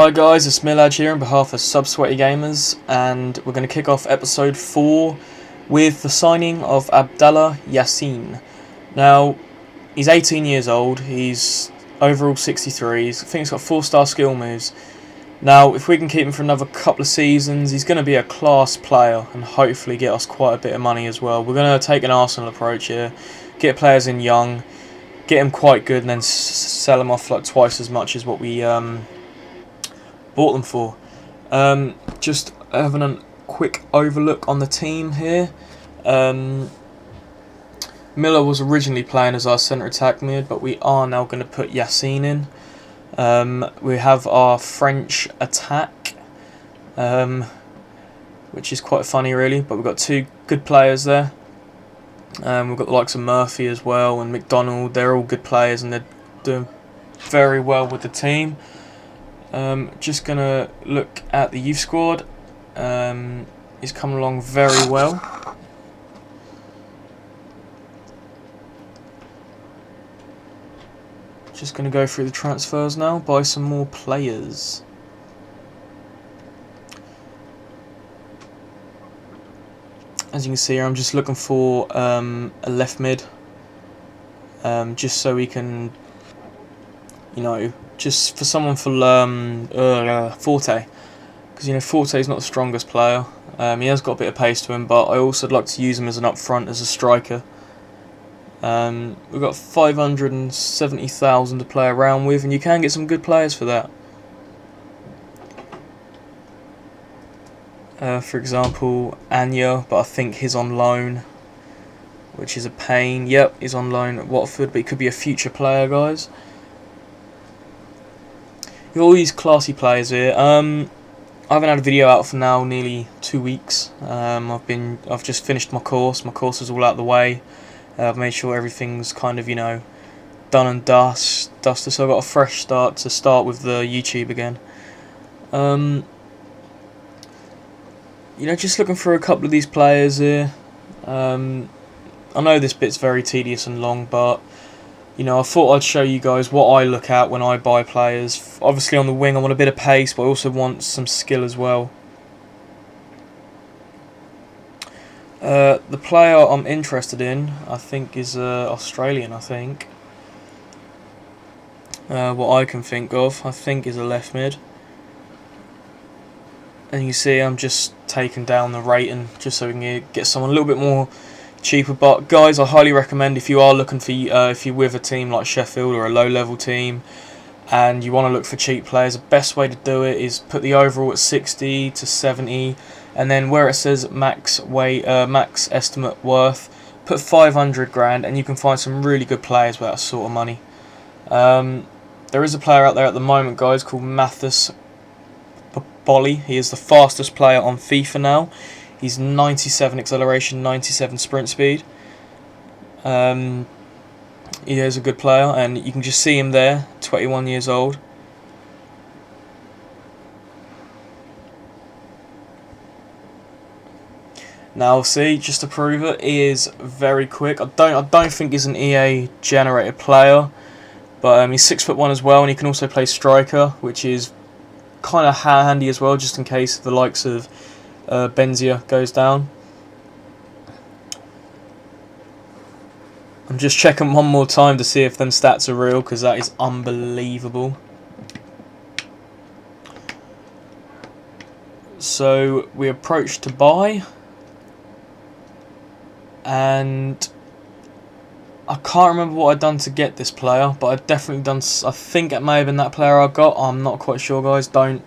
Hi guys, it's milladge here on behalf of Sweaty Gamers, and we're going to kick off episode 4 with the signing of Abdallah Yassin. Now, he's 18 years old, he's overall 63, I think he's got 4-star skill moves. Now, if we can keep him for another couple of seasons, he's going to be a class player and hopefully get us quite a bit of money as well. We're going to take an Arsenal approach here, get players in young, get him quite good and then sell him off like twice as much as what we bought them for. Just having a quick overlook on the team here. Miller was originally playing as our centre attack mid, but we are now going to put Yassin in. We have our French attack, which is quite funny really, but we've got two good players there. We've got the likes of Murphy as well and McDonald. They're all good players and they're doing very well with the team. Just going to look at the youth squad. He's coming along very well. Just going to go through the transfers now, buy some more players. As you can see here, I'm just looking for a left mid, just so we can, you know, just for someone for Forte, because you know Forte is not the strongest player. He has got a bit of pace to him, but I also would like to use him as an up front as a striker. We've got 570,000 to play around with, and you can get some good players for that. For example, Anya, but I think he's on loan, which is a pain. Yep, he's on loan at Watford, but he could be a future player, guys. You've got all these classy players here. I haven't had a video out for now nearly 2 weeks. I've just finished my course. My course is all out of the way. I've made sure everything's kind of, you know, done and dusted. So I've got a fresh start to start with the YouTube again. You know, just looking for a couple of these players here. I know this bit's very tedious and long, but you know, I thought I'd show you guys what I look at when I buy players. Obviously on the wing I want a bit of pace, but I also want some skill as well. The player I'm interested in, I think, is Australian, I think. What I can think of, I think, is a left mid. And you see I'm just taking down the rating just so we can get someone a little bit more cheaper. But guys, I highly recommend, if you are looking for if you're with a team like Sheffield or a low level team and you want to look for cheap players, the best way to do it is put the overall at 60 to 70, and then where it says max estimate worth, put 500 grand, and you can find some really good players with that sort of money. There is a player out there at the moment, guys, called Mathis Bolly. He is the fastest player on FIFA now. He's 97 acceleration, 97 sprint speed. He is a good player, and you can just see him there, 21 years old. Now, see, just to prove it, he is very quick. I don't think he's an EA generated player, but he's 6'1" as well, and he can also play striker, which is kind of handy as well, just in case the likes of Benzia goes down. I'm just checking one more time to see if them stats are real, because that is unbelievable. So we approached to buy, and I can't remember what I'd done to get this player, but I've definitely done. I think it may have been that player I got. I'm not quite sure, guys. Don't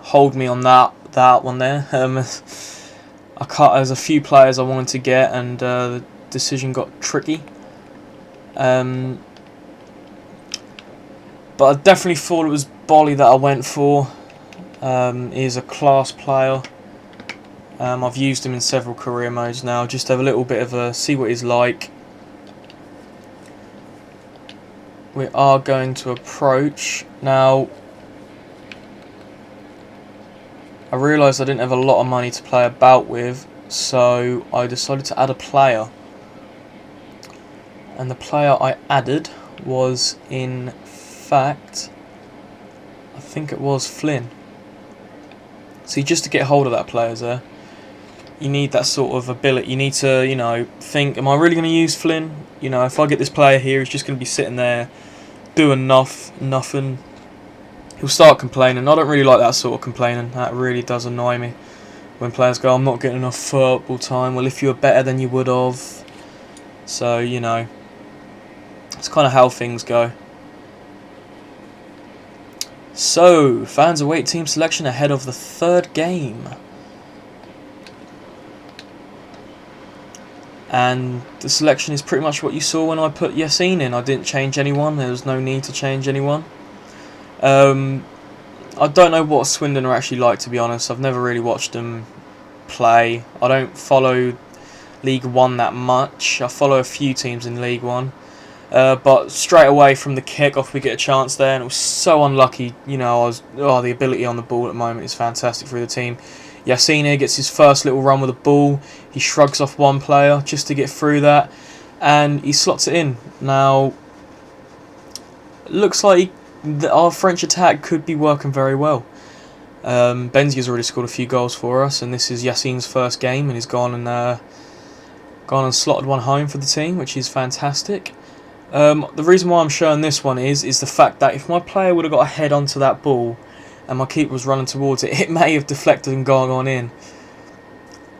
hold me on that one there. There's a few players I wanted to get, and the decision got tricky. But I definitely thought it was Bolly that I went for. He is a class player. I've used him in several career modes now, just to have a little bit of a see what he's like. We are going to approach now. I realised I didn't have a lot of money to play about with, so I decided to add a player. And the player I added was, in fact, I think it was Flynn. See, just to get hold of that player there, you need that sort of ability. You need to, you know, think, am I really going to use Flynn? You know, if I get this player here, he's just going to be sitting there doing nothing. He'll start complaining. I don't really like that sort of complaining. That really does annoy me. When players go, I'm not getting enough football time. Well, if you were better than you would have. So, you know, it's kind of how things go. So, fans await team selection ahead of the third game. And the selection is pretty much what you saw when I put Yassine in. I didn't change anyone. There was no need to change anyone. I don't know what Swindon are actually like, to be honest. I've never really watched them play. I don't follow League One that much. I follow a few teams in League One. But straight away from the kick-off we get a chance there, and it was so unlucky. You know, the ability on the ball at the moment is fantastic for the team. Yassine here gets his first little run with the ball. He shrugs off one player just to get through that, and he slots it in. Now, it looks like our French attack could be working very well. Benzia's already scored a few goals for us, and this is Yassine's first game, and he's gone and slotted one home for the team, which is fantastic. The reason why I'm showing this one is the fact that if my player would have got a head onto that ball and my keeper was running towards it, it may have deflected and gone on in.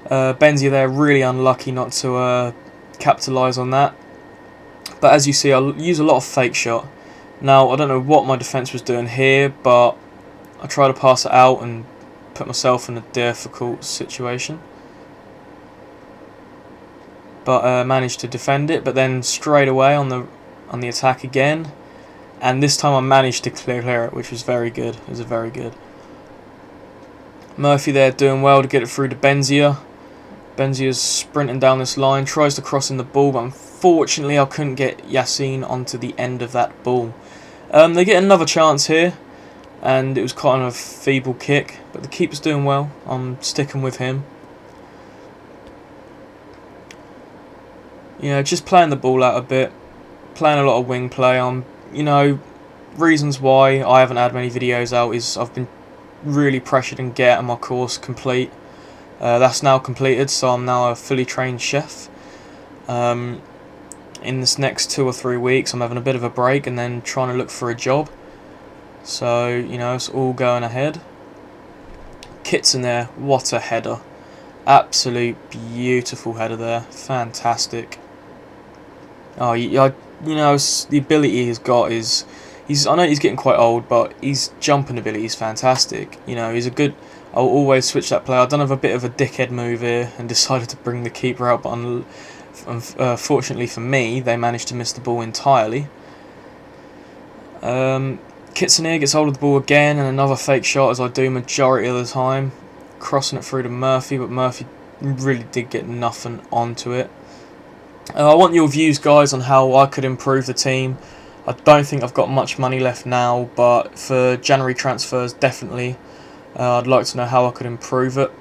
Benzia there, really unlucky not to capitalise on that. But as you see, I'll use a lot of fake shot. Now, I don't know what my defence was doing here, but I tried to pass it out and put myself in a difficult situation. But managed to defend it, but then straight away on the attack again. And this time I managed to clear it, which was very good. It was very good. Murphy there doing well to get it through to Benzia. Benzia's sprinting down this line, tries to cross in the ball, but unfortunately I couldn't get Yassine onto the end of that ball. They get another chance here, and it was kind of a feeble kick, but the keeper's doing well. I'm sticking with him. You know, just playing the ball out a bit, playing a lot of wing play. You know, reasons why I haven't had many videos out is I've been really pressured and getting my course complete. That's now completed, so I'm now a fully trained chef. In this next 2 or 3 weeks, I'm having a bit of a break and then trying to look for a job. So, you know, it's all going ahead. Kit's in there, what a header. Absolute beautiful header there, fantastic. Oh, you know, the ability he's got is, I know he's getting quite old, but his jumping ability is fantastic. You know, he's a good. I'll always switch that player. I've done a bit of a dickhead move here and decided to bring the keeper out, but unfortunately for me, they managed to miss the ball entirely. Kitson here gets hold of the ball again, and another fake shot, as I do majority of the time, crossing it through to Murphy, but Murphy really did get nothing onto it. I want your views, guys, on how I could improve the team. I don't think I've got much money left now, but for January transfers, definitely. I'd like to know how I could improve it.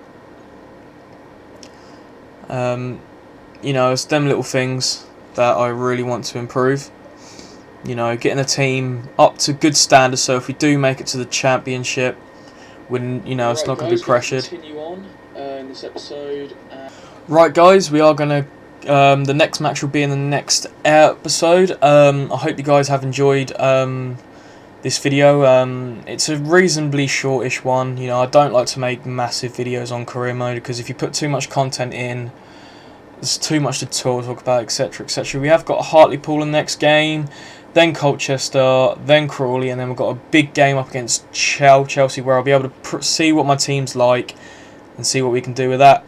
You know, it's them little things that I really want to improve. You know, getting the team up to good standards, so if we do make it to the championship, when, you know, it's not going to be pressured. Continue on in this episode. Right, guys, we are going to. The next match will be in the next episode. I hope you guys have enjoyed this video. It's a reasonably shortish one. You know, I don't like to make massive videos on career mode because if you put too much content in, there's too much to talk about, etc, etc. We have got Hartlepool in the next game, then Colchester, then Crawley, and then we've got a big game up against Chelsea where I'll be able to see what my team's like and see what we can do with that.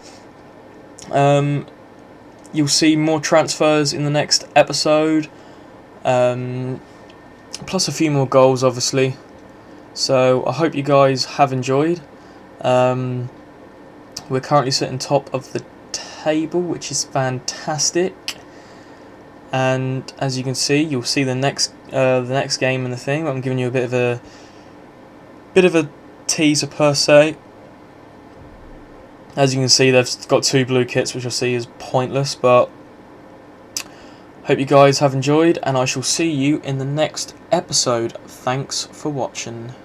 You'll see more transfers in the next episode, plus a few more goals, obviously. So I hope you guys have enjoyed. We're currently sitting top of the table, which is fantastic. And as you can see, you'll see the next game in the thing. I'm giving you a bit of a teaser per se. As you can see, they've got 2 blue kits, which I see is pointless, but hope you guys have enjoyed, and I shall see you in the next episode. Thanks for watching.